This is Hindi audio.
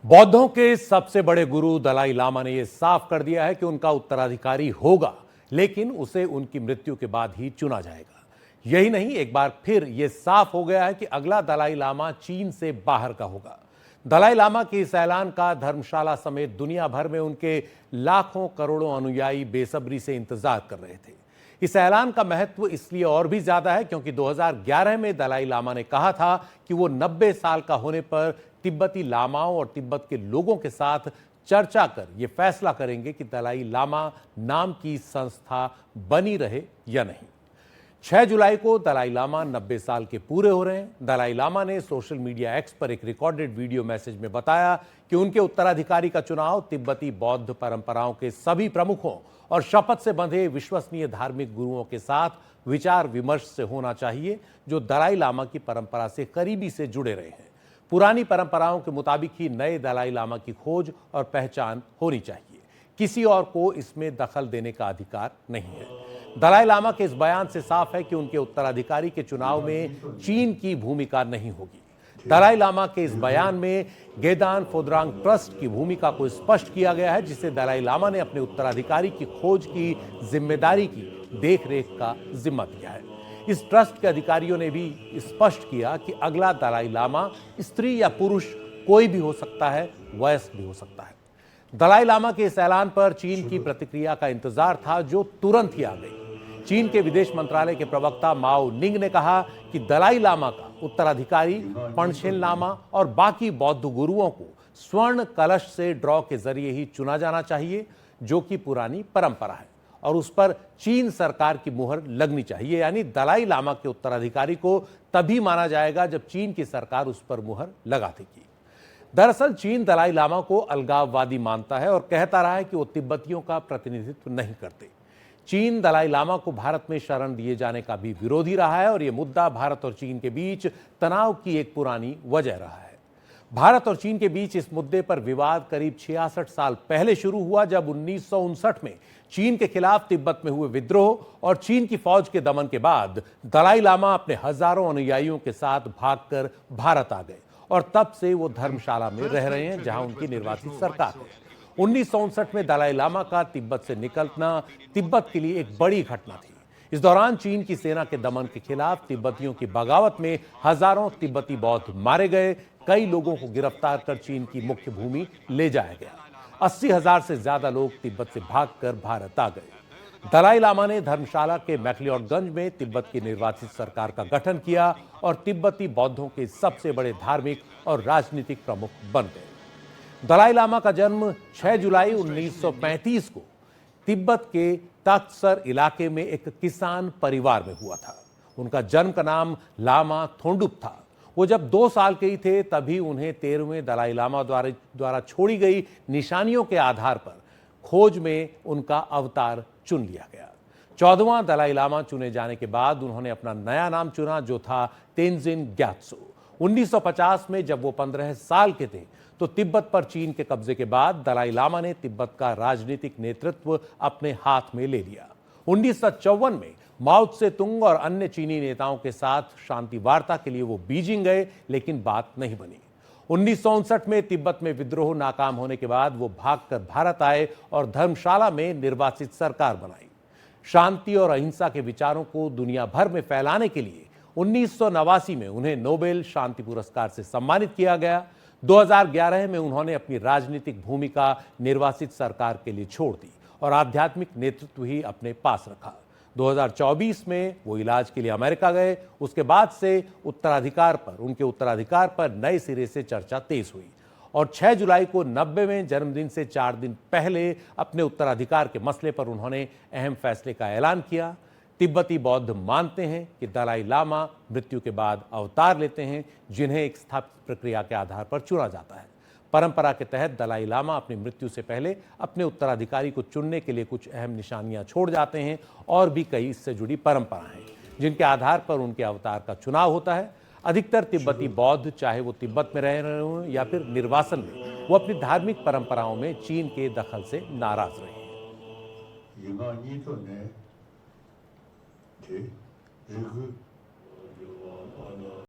बौद्धों के सबसे बड़े गुरु दलाई लामा ने यह साफ कर दिया है कि उनका उत्तराधिकारी होगा, लेकिन उसे उनकी मृत्यु के बाद ही चुना जाएगा। यही नहीं, एक बार फिर यह साफ हो गया है कि अगला दलाई लामा चीन से बाहर का होगा। दलाई लामा के इस ऐलान का धर्मशाला समेत दुनिया भर में उनके लाखों करोड़ों अनुयायी बेसब्री से इंतजार कर रहे थे। इस ऐलान का महत्व इसलिए और भी ज्यादा है क्योंकि 2011 में दलाई लामा ने कहा था कि वो 90 साल का होने पर तिब्बती लामाओं और तिब्बत के लोगों के साथ चर्चा कर यह फैसला करेंगे कि दलाई लामा नाम की संस्था बनी रहे या नहीं। 6 जुलाई को दलाई लामा 90 साल के पूरे हो रहे हैं। दलाई लामा ने सोशल मीडिया एक्स पर एक रिकॉर्डेड वीडियो मैसेज में बताया कि उनके उत्तराधिकारी का चुनाव तिब्बती बौद्ध परंपराओं के सभी प्रमुखों और शपथ से बंधे विश्वसनीय धार्मिक गुरुओं के साथ विचार विमर्श से होना चाहिए, जो दलाई लामा की परंपरा से करीबी से जुड़े रहे हैं। पुरानी परंपराओं के मुताबिक ही नए दलाई लामा की खोज और पहचान होनी चाहिए। किसी और को इसमें दखल देने का अधिकार नहीं है। दलाई लामा के इस बयान से साफ है कि उनके उत्तराधिकारी के चुनाव में चीन की भूमिका नहीं होगी। दलाई लामा के इस बयान में गेदान फोद्रांग ट्रस्ट की भूमिका को स्पष्ट किया गया है, जिसे दलाई लामा ने अपने उत्तराधिकारी की खोज की जिम्मेदारी की देखरेख का जिम्मा दिया है। इस ट्रस्ट के अधिकारियों ने भी स्पष्ट किया कि अगला दलाई लामा स्त्री या पुरुष कोई भी हो सकता है, वयस्क भी हो सकता है। दलाई लामा के इस ऐलान पर चीन की प्रतिक्रिया का इंतजार था, जो तुरंत ही आ गई। चीन के विदेश मंत्रालय के प्रवक्ता माओ निंग ने कहा कि दलाई लामा का उत्तराधिकारी पणशेन लामा और बाकी बौद्ध गुरुओं को स्वर्ण कलश से ड्रॉ के जरिए ही चुना जाना चाहिए, जो कि पुरानी परंपरा है, और उस पर चीन सरकार की मुहर लगनी चाहिए। यानी दलाई लामा के उत्तराधिकारी को तभी माना जाएगा जब चीन की सरकार उस पर मुहर लगा देगी। दरअसल चीन दलाई लामा को अलगाववादी मानता है और कहता रहा है कि वो तिब्बतियों का प्रतिनिधित्व नहीं करते। चीन दलाई लामा को भारत में शरण दिए जाने का भी विरोधी रहा है और यह मुद्दा भारत और चीन के बीच तनाव की एक पुरानी वजह रहा है। भारत और चीन के बीच इस मुद्दे पर विवाद करीब 66 साल पहले शुरू हुआ, जब 1959 में चीन के खिलाफ तिब्बत में हुए विद्रोह और चीन की फौज के दमन के बाद दलाई लामा अपने हजारों अनुयायियों के साथ भागकर भारत आ गए और तब से वो धर्मशाला में रह रहे हैं, जहां उनकी निर्वाचित सरकार है। 1959 में दलाई लामा का तिब्बत से निकलना तिब्बत के लिए एक बड़ी घटना थी। इस दौरान चीन की सेना के दमन के खिलाफ तिब्बतियों की बगावत में हजारों तिब्बती बौद्ध मारे गए। कई लोगों को गिरफ्तार कर चीन की मुख्य भूमि ले जाया गया। 80,000 से ज्यादा लोग तिब्बत से भागकर भारत आ गए। दलाई लामा ने धर्मशाला के मैक्लियोडगंज में तिब्बत की निर्वाचित सरकार का गठन किया और तिब्बती बौद्धों के सबसे बड़े धार्मिक और राजनीतिक प्रमुख बन गए। दलाई लामा का जन्म 6 जुलाई 1935 को तिब्बत के तख्तसर इलाके में एक किसान परिवार में हुआ था। उनका जन्म का नाम लामा थोंडुप था। वो जब 2 साल के ही थे तभी उन्हें 13वें दलाई लामा द्वारा छोड़ी गई निशानियों के आधार पर खोज में उनका अवतार चुन लिया गया। 14वां दलाई लामा चुने जाने के बाद उन्होंने अपना नया नाम चुना, जो था तेंजिन ग्यात्सो। 1950 में जब वो 15 साल के थे तो तिब्बत पर चीन के कब्जे के बाद दलाई लामा ने तिब्बत का राजनीतिक नेतृत्व अपने हाथ में ले लिया। 1954 में माओ त्से तुंग और अन्य चीनी नेताओं के साथ शांति वार्ता के लिए वो बीजिंग गए, लेकिन बात नहीं बनी। 1959 में तिब्बत में विद्रोह नाकाम होने के बाद वो भागकर भारत आए और धर्मशाला में निर्वाचित सरकार बनाई। शांति और अहिंसा के विचारों को दुनिया भर में फैलाने के लिए 1989 में उन्हें नोबेल शांति पुरस्कार से सम्मानित किया गया। 2011 में उन्होंने अपनी राजनीतिक भूमिका निर्वाचित सरकार के लिए छोड़ दी और आध्यात्मिक नेतृत्व ही अपने पास रखा। 2024 में वो इलाज के लिए अमेरिका गए। उसके बाद से उनके उत्तराधिकार पर नए सिरे से चर्चा तेज हुई और 6 जुलाई को 90वें जन्मदिन से 4 दिन पहले अपने उत्तराधिकार के मसले पर उन्होंने अहम फैसले का ऐलान किया। तिब्बती बौद्ध मानते हैं कि दलाई लामा मृत्यु के बाद अवतार लेते हैं, जिन्हें एक स्थापित प्रक्रिया के आधार पर चुना जाता है। परंपरा के तहत दलाई लामा अपनी मृत्यु से पहले अपने उत्तराधिकारी को चुनने के लिए कुछ अहम निशानियां छोड़ जाते हैं और भी कई इससे जुड़ी परंपराएं हैं, जिनके आधार पर उनके अवतार का चुनाव होता है। अधिकतर तिब्बती बौद्ध, चाहे वो तिब्बत में रह रहे हों या फिर निर्वासन में, वो अपनी धार्मिक परंपराओं में चीन के दखल से नाराज रहे हैं।